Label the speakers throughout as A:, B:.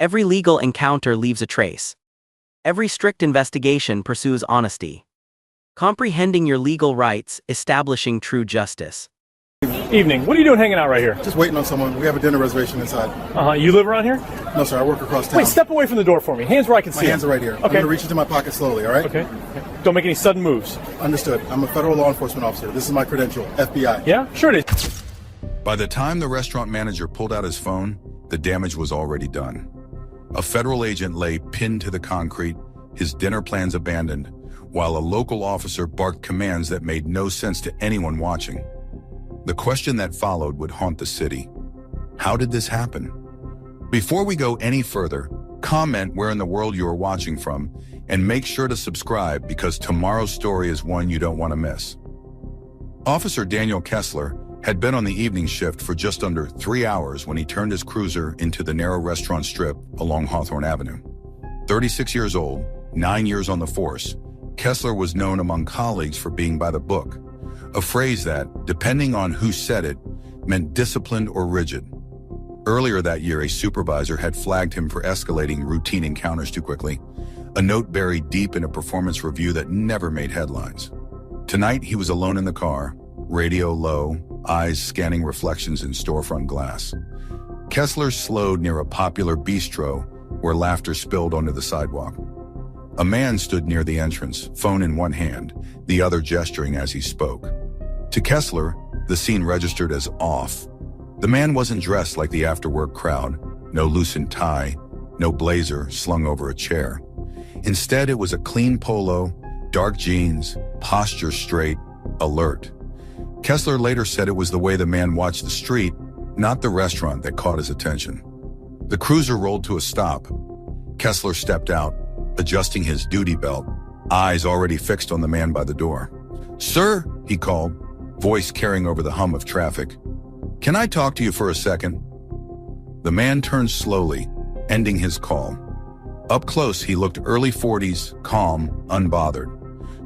A: Every legal encounter leaves a trace. Every strict investigation pursues honesty. Comprehending your legal rights, establishing true justice.
B: Evening. What are you doing hanging out right here?
C: Just waiting on someone. We have a dinner reservation inside.
B: You live around here?
C: No, sir. I work across town.
B: Wait, step away from the door for me. Hands where I can see
C: My hands
B: them.
C: are right here.
B: Okay.
C: I'm going to reach into my pocket slowly, all right?
B: Okay. Don't make any sudden moves.
C: Understood. I'm a federal law enforcement officer. This is my credential, FBI.
B: Yeah? Sure it is.
D: By the time the restaurant manager pulled out his phone, the damage was already done. A federal agent lay pinned to the concrete, his dinner plans abandoned, while a local officer barked commands that made no sense to anyone watching. The question that followed would haunt the city. How did this happen? Before we go any further, comment where in the world you are watching from, and make sure to subscribe because tomorrow's story is one you don't want to miss. Officer Daniel Kessler had been on the evening shift for just under 3 hours when he turned his cruiser into the narrow restaurant strip along Hawthorne Avenue. 36 years old, 9 years on the force, Kessler was known among colleagues for being by the book, a phrase that, depending on who said it, meant disciplined or rigid. Earlier that year, a supervisor had flagged him for escalating routine encounters too quickly, a note buried deep in a performance review that never made headlines. Tonight, he was alone in the car, radio low, eyes scanning reflections in storefront glass. Kessler slowed near a popular bistro where laughter spilled onto the sidewalk. A man stood near the entrance, phone in one hand, the other gesturing as he spoke. To Kessler, the scene registered as off. The man wasn't dressed like the after-work crowd, no loosened tie, no blazer slung over a chair. Instead, it was a clean polo, dark jeans, posture straight, alert. Kessler later said it was the way the man watched the street, not the restaurant, that caught his attention. The cruiser rolled to a stop. Kessler stepped out, adjusting his duty belt, eyes already fixed on the man by the door. "Sir," he called, voice carrying over the hum of traffic. "Can I talk to you for a second?" The man turned slowly, ending his call. Up close, he looked early 40s, calm, unbothered.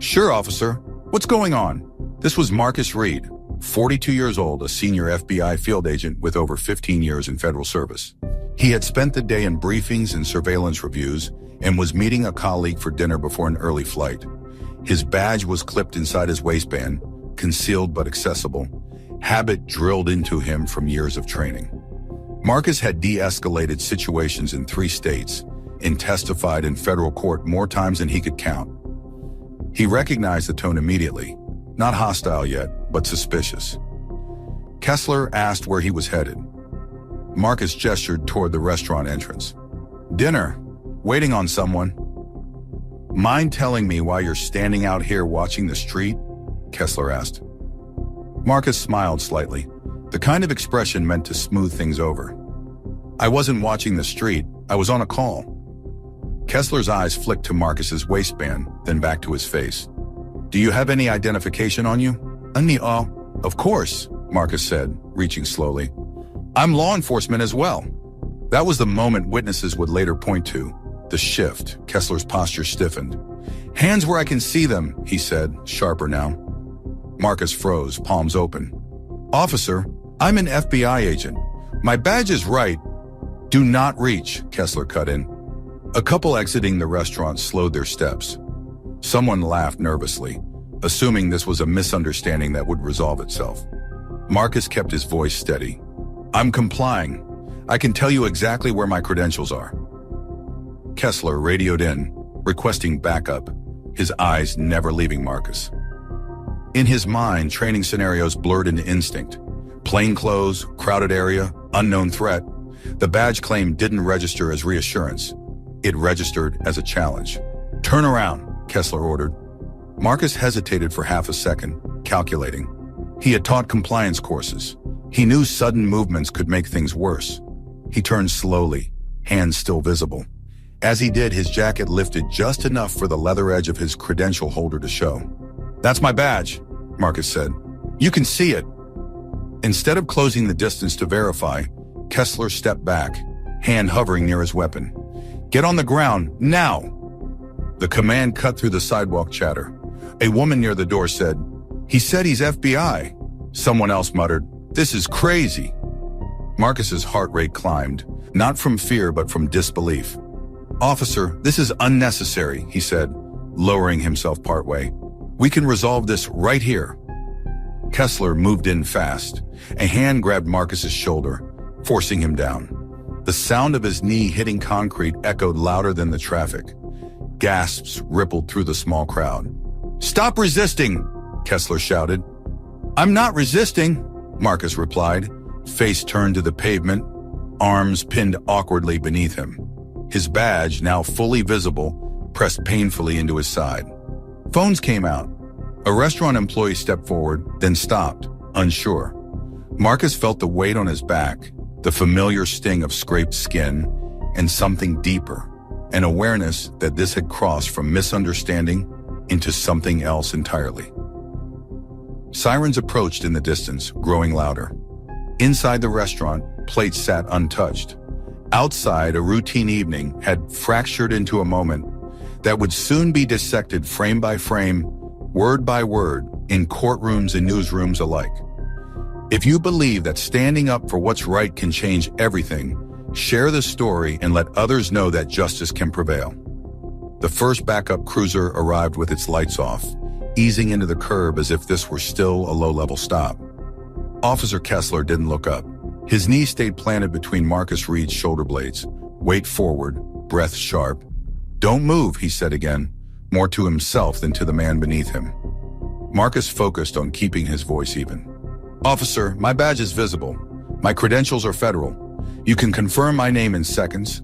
D: "Sure, officer. What's going on?" This was Marcus Reed, 42 years old, a senior FBI field agent with over 15 years in federal service. He had spent the day in briefings and surveillance reviews and was meeting a colleague for dinner before an early flight. His badge was clipped inside his waistband, concealed but accessible, habit drilled into him from years of training. Marcus had de-escalated situations in 3 states and testified in federal court more times than he could count. He recognized the tone immediately, not hostile yet, but suspicious. Kessler asked where he was headed. Marcus gestured toward the restaurant entrance. "Dinner. Waiting on someone." "Mind telling me why you're standing out here watching the street?" Kessler asked. Marcus smiled slightly, the kind of expression meant to smooth things over. "I wasn't watching the street. I was on a call." Kessler's eyes flicked to Marcus's waistband, then back to his face. "Do you have any identification on you?" Of course," Marcus said, reaching slowly. "I'm law enforcement as well." That was the moment witnesses would later point to, the shift. Kessler's posture stiffened. "Hands where I can see them," he said, sharper now. Marcus froze, palms open. "Officer, I'm an FBI agent. My badge is right." "Do not reach," Kessler cut in. A couple exiting the restaurant slowed their steps. Someone laughed nervously, assuming this was a misunderstanding that would resolve itself. Marcus kept his voice steady. "I'm complying. I can tell you exactly where my credentials are." Kessler radioed in, requesting backup, his eyes never leaving Marcus. In his mind, training scenarios blurred into instinct. Plain clothes, crowded area, unknown threat. The badge claim didn't register as reassurance. It registered as a challenge. "Turn around," Kessler ordered. Marcus hesitated for half a second, calculating. He had taught compliance courses. He knew sudden movements could make things worse. He turned slowly, hands still visible. As he did, his jacket lifted just enough for the leather edge of his credential holder to show. "That's my badge," Marcus said. "You can see it." Instead of closing the distance to verify, Kessler stepped back, hand hovering near his weapon. "Get on the ground, now!" The command cut through the sidewalk chatter. A woman near the door said, "He said he's FBI." Someone else muttered, "This is crazy." Marcus's heart rate climbed, not from fear but from disbelief. "Officer, this is unnecessary," he said, lowering himself partway. "We can resolve this right here." Kessler moved in fast. A hand grabbed Marcus's shoulder, forcing him down. The sound of his knee hitting concrete echoed louder than the traffic. Gasps rippled through the small crowd. "Stop resisting!" Kessler shouted. "I'm not resisting," Marcus replied, face turned to the pavement, arms pinned awkwardly beneath him. His badge, now fully visible, pressed painfully into his side. Phones came out. A restaurant employee stepped forward, then stopped, unsure. Marcus felt the weight on his back, the familiar sting of scraped skin, and something deeper, an awareness that this had crossed from misunderstanding into something else entirely. Sirens approached in the distance, growing louder. Inside the restaurant, plates sat untouched. Outside, a routine evening had fractured into a moment that would soon be dissected frame by frame, word by word, in courtrooms and newsrooms alike. If you believe that standing up for what's right can change everything, share the story and let others know that justice can prevail. The first backup cruiser arrived with its lights off, easing into the curb as if this were still a low-level stop. Officer Kessler didn't look up. His knee stayed planted between Marcus Reed's shoulder blades, weight forward, breath sharp. "Don't move," he said again, more to himself than to the man beneath him. Marcus focused on keeping his voice even. "Officer, my badge is visible. My credentials are federal. You can confirm my name in seconds."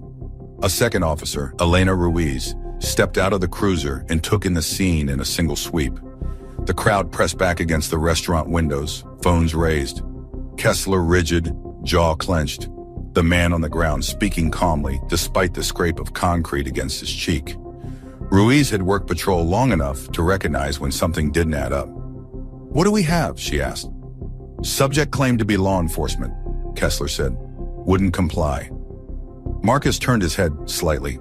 D: A second officer, Elena Ruiz, stepped out of the cruiser and took in the scene in a single sweep. The crowd pressed back against the restaurant windows, phones raised. Kessler rigid, jaw clenched. The man on the ground speaking calmly despite the scrape of concrete against his cheek. Ruiz had worked patrol long enough to recognize when something didn't add up. "What do we have?" she asked. "Subject claimed to be law enforcement," Kessler said. "Wouldn't comply." Marcus turned his head slightly.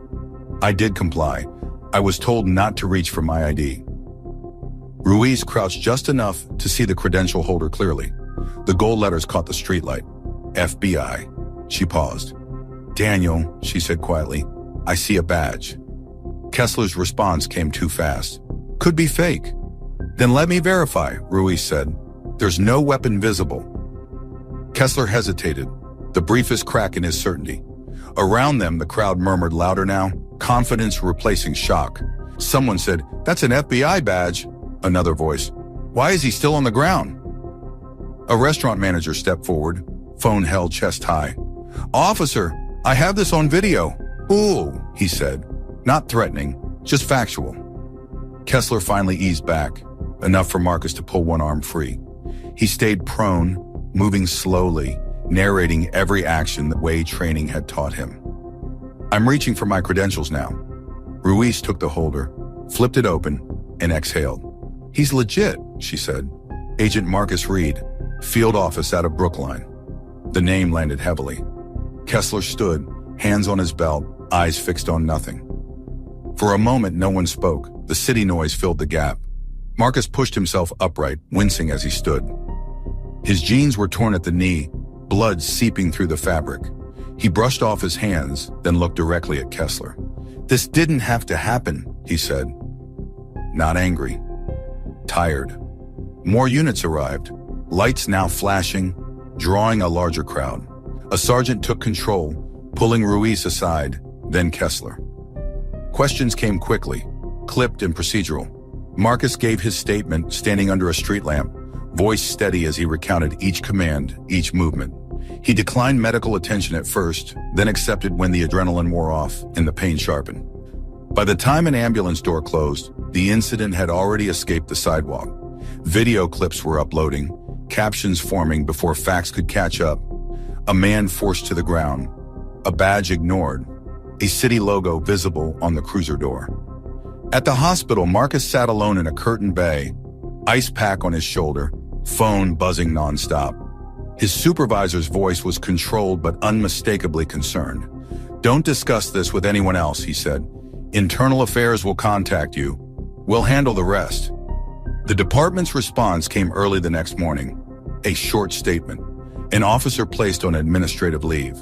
D: "I did comply. I was told not to reach for my ID." Ruiz crouched just enough to see the credential holder clearly. The gold letters caught the streetlight. FBI. She paused. "Daniel," she said quietly, "I see a badge." Kessler's response came too fast. "Could be fake." "Then let me verify," Ruiz said. "There's no weapon visible." Kessler hesitated, the briefest crack in his certainty. Around them, the crowd murmured louder now, confidence replacing shock. Someone said, "That's an FBI badge." Another voice, "Why is he still on the ground?" A restaurant manager stepped forward, phone held chest high. "Officer, I have this on video." "Ooh," he said, not threatening, just factual. Kessler finally eased back, enough for Marcus to pull one arm free. He stayed prone, moving slowly, narrating every action that way training had taught him. "I'm reaching for my credentials now." Ruiz took the holder, flipped it open, and exhaled. "He's legit," she said. "Agent Marcus Reed, field office out of Brookline." The name landed heavily. Kessler stood, hands on his belt, eyes fixed on nothing. For a moment, no one spoke. The city noise filled the gap. Marcus pushed himself upright, wincing as he stood. His jeans were torn at the knee, blood seeping through the fabric. He brushed off his hands, then looked directly at Kessler. "This didn't have to happen," he said. Not angry. Tired. More units arrived, lights now flashing, drawing a larger crowd. A sergeant took control, pulling Ruiz aside, then Kessler. Questions came quickly, clipped and procedural. Marcus gave his statement standing under a street lamp, voice steady as he recounted each command, each movement. He declined medical attention at first, then accepted when the adrenaline wore off and the pain sharpened. By the time an ambulance door closed, the incident had already escaped the sidewalk. Video clips were uploading, captions forming before facts could catch up. A man forced to the ground, a badge ignored, a city logo visible on the cruiser door. At the hospital, Marcus sat alone in a curtained bay, ice pack on his shoulder, phone buzzing nonstop. His supervisor's voice was controlled but unmistakably concerned. "Don't discuss this with anyone else," he said. "Internal Affairs will contact you. We'll handle the rest." The department's response came early the next morning. A short statement. An officer placed on administrative leave.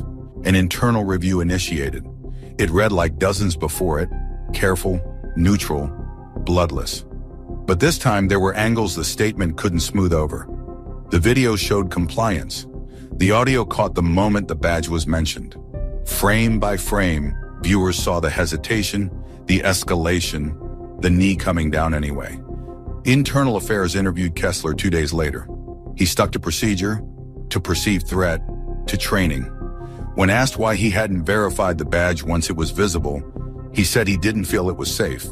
D: an internal review initiated. It read like dozens before it: careful, neutral, bloodless. But this time there were angles the statement couldn't smooth over. The video showed compliance. The audio caught the moment the badge was mentioned. Frame by frame, viewers saw the hesitation, the escalation, the knee coming down anyway. Internal Affairs interviewed Kessler 2 days later. He stuck to procedure, to perceived threat, to training. When asked why he hadn't verified the badge once it was visible, he said he didn't feel it was safe.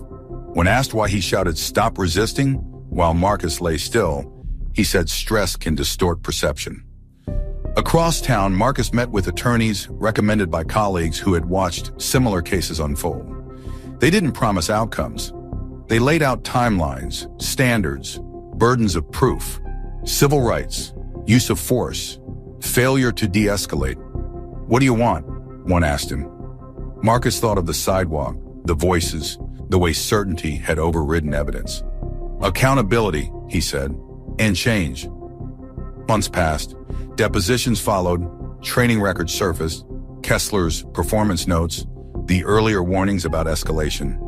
D: When asked why he shouted "stop resisting" while Marcus lay still, he said stress can distort perception. Across town, Marcus met with attorneys recommended by colleagues who had watched similar cases unfold. They didn't promise outcomes. They laid out timelines, standards, burdens of proof, civil rights, use of force, failure to de-escalate. "What do you want?" one asked him. Marcus thought of the sidewalk, the voices, the way certainty had overridden evidence. "Accountability," he said, "and change." Months passed. Depositions followed, training records surfaced, Kessler's performance notes, the earlier warnings about escalation.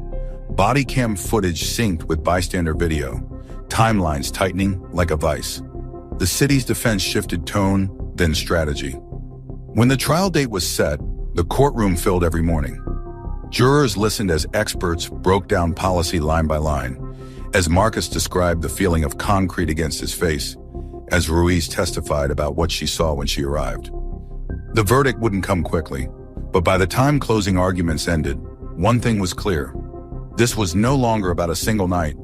D: Body cam footage synced with bystander video, timelines tightening like a vice. The city's defense shifted tone, then strategy. When the trial date was set, the courtroom filled every morning. Jurors listened as experts broke down policy line by line, as Marcus described the feeling of concrete against his face, as Ruiz testified about what she saw when she arrived. The verdict wouldn't come quickly, but by the time closing arguments ended, one thing was clear. This was no longer about a single night.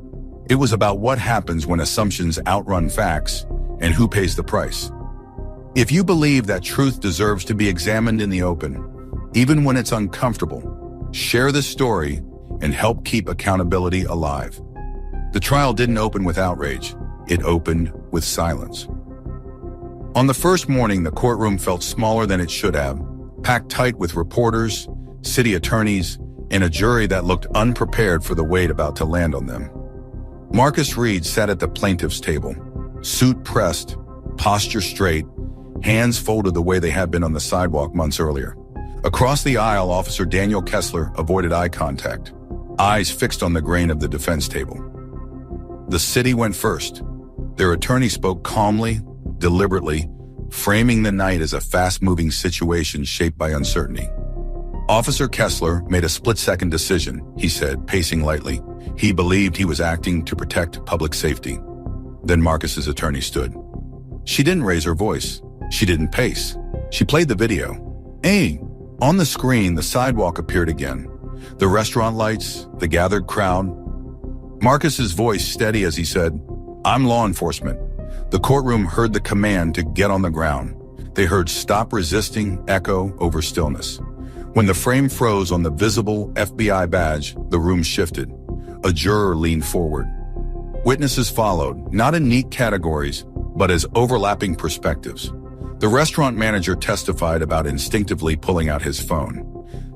D: It was about what happens when assumptions outrun facts and who pays the price. If you believe that truth deserves to be examined in the open, even when it's uncomfortable, share this story and help keep accountability alive. The trial didn't open with outrage. It opened with silence. On the first morning, the courtroom felt smaller than it should have, packed tight with reporters, city attorneys, and a jury that looked unprepared for the weight about to land on them. Marcus Reed sat at the plaintiff's table, suit pressed, posture straight, hands folded the way they had been on the sidewalk months earlier. Across the aisle, Officer Daniel Kessler avoided eye contact, eyes fixed on the grain of the defense table. The city went first. Their attorney spoke calmly, deliberately, framing the night as a fast-moving situation shaped by uncertainty. Officer Kessler made a split-second decision, he said, pacing lightly. He believed he was acting to protect public safety. Then Marcus's attorney stood. She didn't raise her voice. She didn't pace. She played the video. Hey! On the screen, the sidewalk appeared again. The restaurant lights, the gathered crowd. Marcus's voice steady as he said, "I'm law enforcement." The courtroom heard the command to get on the ground. They heard "stop resisting" echo over stillness. When the frame froze on the visible FBI badge, the room shifted. A juror leaned forward. Witnesses followed, not in neat categories, but as overlapping perspectives. The restaurant manager testified about instinctively pulling out his phone.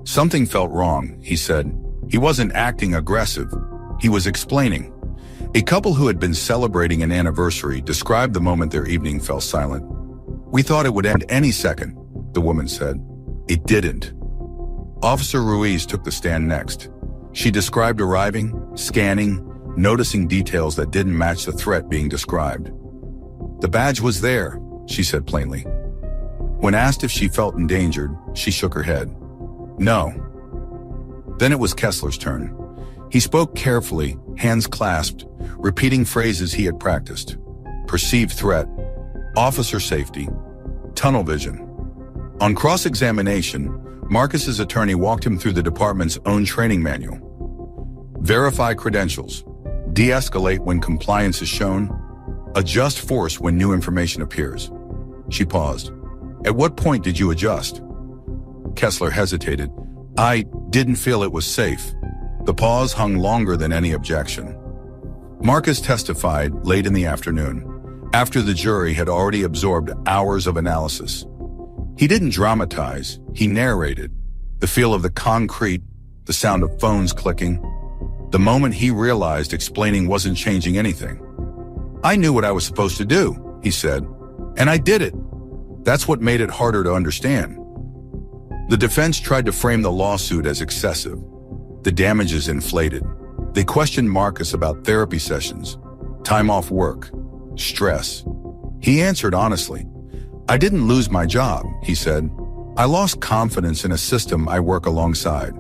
D: Something felt wrong, he said. He wasn't acting aggressive. He was explaining. A couple who had been celebrating an anniversary described the moment their evening fell silent. "We thought it would end any second," the woman said. It didn't. Officer Ruiz took the stand next. She described arriving, scanning, noticing details that didn't match the threat being described. "The badge was there," she said plainly. When asked if she felt endangered, she shook her head. "No." Then it was Kessler's turn. He spoke carefully, hands clasped, repeating phrases he had practiced. Perceived threat, officer safety, tunnel vision. On cross-examination, Marcus's attorney walked him through the department's own training manual. Verify credentials, de-escalate when compliance is shown, adjust force when new information appears. She paused. "At what point did you adjust?" Kessler hesitated. "I didn't feel it was safe." The pause hung longer than any objection. Marcus testified late in the afternoon, after the jury had already absorbed hours of analysis. He didn't dramatize, he narrated. The feel of the concrete, the sound of phones clicking. The moment he realized explaining wasn't changing anything. "I knew what I was supposed to do," he said, "and I did it. That's what made it harder to understand." The defense tried to frame the lawsuit as excessive. The damages inflated. They questioned Marcus about therapy sessions, time off work, stress. He answered honestly. "I didn't lose my job," he said. "I lost confidence in a system I work alongside."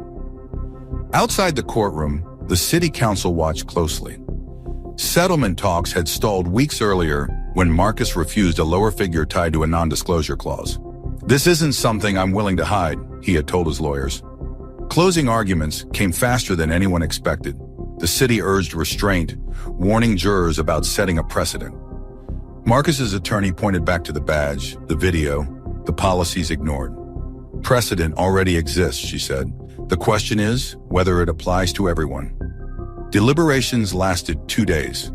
D: Outside the courtroom, the city council watched closely. Settlement talks had stalled weeks earlier when Marcus refused a lower figure tied to a non-disclosure clause. "This isn't something I'm willing to hide," he had told his lawyers. Closing arguments came faster than anyone expected. The city urged restraint, warning jurors about setting a precedent. Marcus's attorney pointed back to the badge, the video, the policies ignored. "Precedent already exists," she said. "The question is whether it applies to everyone." Deliberations lasted 2 days.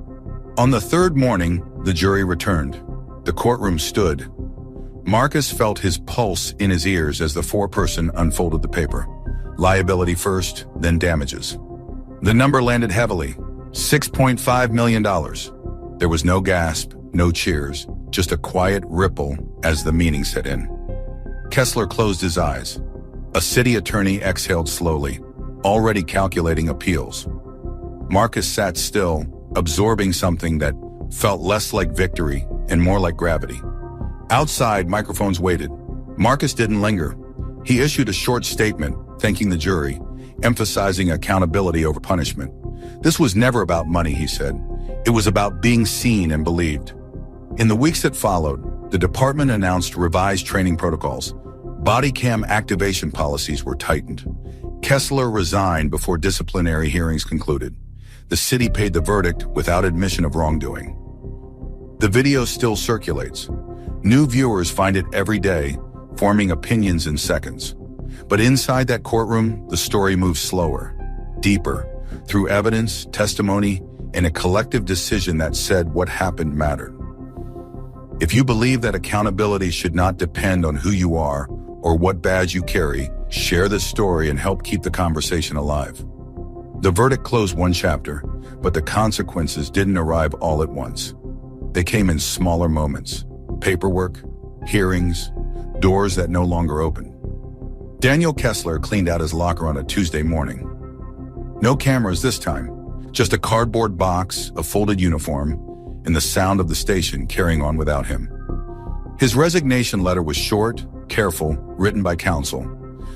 D: On the third morning, the jury returned. The courtroom stood. Marcus felt his pulse in his ears as the foreperson unfolded the paper. Liability first, then damages. The number landed heavily, $6.5 million. There was no gasp, no cheers, just a quiet ripple as the meaning set in. Kessler closed his eyes. A city attorney exhaled slowly, already calculating appeals. Marcus sat still, absorbing something that felt less like victory and more like gravity. Outside, microphones waited. Marcus didn't linger. He issued a short statement, thanking the jury, emphasizing accountability over punishment. This was never about money, he said. It was about being seen and believed. In the weeks that followed, the department announced revised training protocols. Body cam activation policies were tightened. Kessler resigned before disciplinary hearings concluded. The city paid the verdict without admission of wrongdoing. The video still circulates. New viewers find it every day, forming opinions in seconds. But inside that courtroom, the story moves slower, deeper, through evidence, testimony, and a collective decision that said what happened mattered. If you believe that accountability should not depend on who you are or what badge you carry, share this story and help keep the conversation alive. The verdict closed one chapter, but the consequences didn't arrive all at once. They came in smaller moments. Paperwork, hearings, doors that no longer opened. Daniel Kessler cleaned out his locker on a Tuesday morning. No cameras this time, just a cardboard box, a folded uniform, and the sound of the station carrying on without him. His resignation letter was short, careful, written by counsel.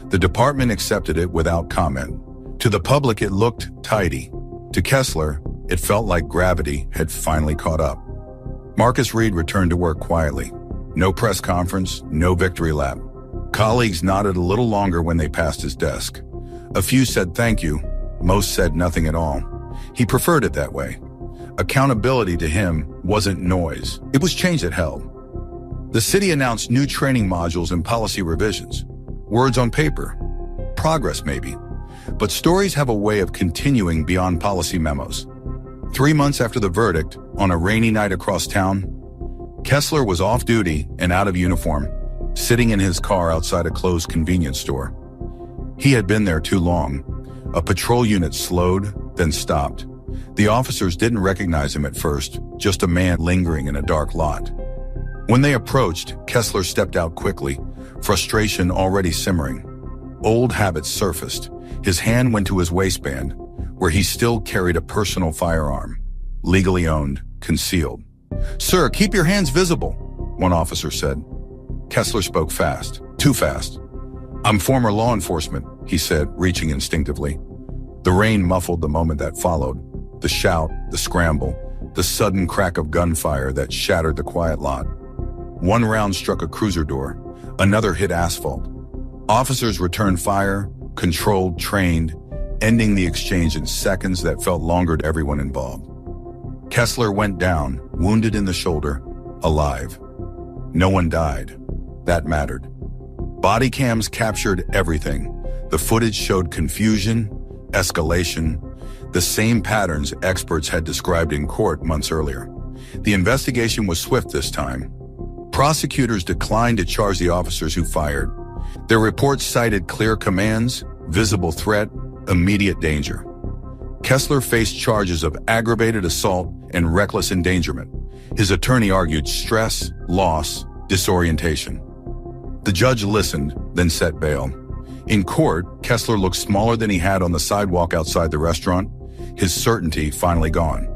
D: The department accepted it without comment. To the public, it looked tidy. To Kessler, it felt like gravity had finally caught up. Marcus Reed returned to work quietly. No press conference, no victory lap. Colleagues nodded a little longer when they passed his desk. A few said thank you. Most said nothing at all. He preferred it that way. Accountability to him wasn't noise. It was change that held. The city announced new training modules and policy revisions. Words on paper. Progress, maybe. But stories have a way of continuing beyond policy memos. 3 months after the verdict, on a rainy night across town, Kessler was off duty and out of uniform, sitting in his car outside a closed convenience store. He had been there too long. A patrol unit slowed, then stopped. The officers didn't recognize him at first, just a man lingering in a dark lot. When they approached, Kessler stepped out quickly, frustration already simmering. Old habits surfaced. His hand went to his waistband, where he still carried a personal firearm, legally owned, concealed. "Sir, keep your hands visible," one officer said. Kessler spoke fast, too fast. "I'm former law enforcement," he said, reaching instinctively. The rain muffled the moment that followed. The shout, the scramble, the sudden crack of gunfire that shattered the quiet lot. One round struck a cruiser door, another hit asphalt. Officers returned fire, controlled, trained, ending the exchange in seconds that felt longer to everyone involved. Kessler went down, wounded in the shoulder, alive. No one died. That mattered. Body cams captured everything. The footage showed confusion, escalation, the same patterns experts had described in court months earlier. The investigation was swift this time. Prosecutors declined to charge the officers who fired. Their reports cited clear commands, visible threat, immediate danger. Kessler faced charges of aggravated assault and reckless endangerment. His attorney argued stress, loss, disorientation. The judge listened, then set bail. In court, Kessler looked smaller than he had on the sidewalk outside the restaurant, his certainty finally gone.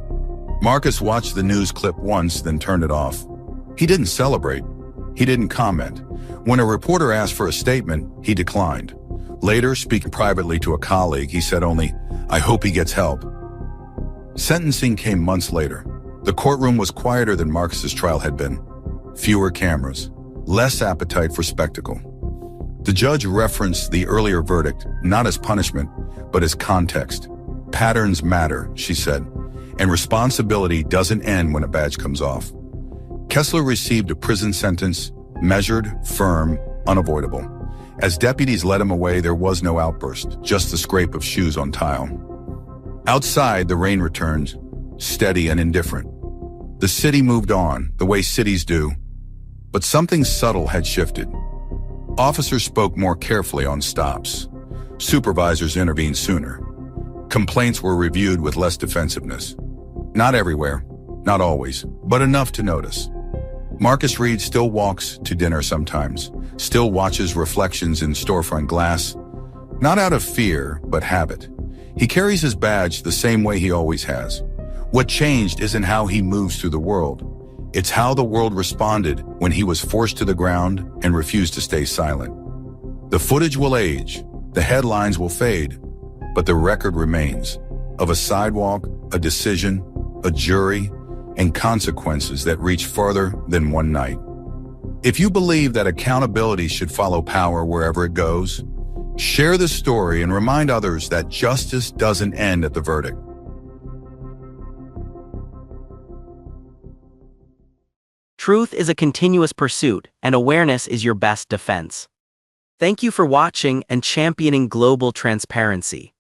D: Marcus watched the news clip once, then turned it off. He didn't celebrate. He didn't comment. When a reporter asked for a statement, he declined. Later, speaking privately to a colleague, he said only, "I hope he gets help." Sentencing came months later. The courtroom was quieter than Marcus's trial had been. Fewer cameras, less appetite for spectacle. The judge referenced the earlier verdict, not as punishment, but as context. Patterns matter, she said, and responsibility doesn't end when a badge comes off. Kessler received a prison sentence, measured, firm, unavoidable. As deputies led him away, there was no outburst, just the scrape of shoes on tile. Outside, the rain returned, steady and indifferent. The city moved on, the way cities do. But something subtle had shifted. Officers spoke more carefully on stops. Supervisors intervened sooner. Complaints were reviewed with less defensiveness. Not everywhere, not always, but enough to notice. Marcus Reed still walks to dinner sometimes, still watches reflections in storefront glass. Not out of fear, but habit. He carries his badge the same way he always has. What changed isn't how he moves through the world. It's how the world responded when he was forced to the ground and refused to stay silent. The footage will age, the headlines will fade, but the record remains of a sidewalk, a decision, a jury, and consequences that reach farther than one night. If you believe that accountability should follow power wherever it goes, share the story and remind others that justice doesn't end at the verdict.
A: Truth is a continuous pursuit, and awareness is your best defense. Thank you for watching and championing global transparency.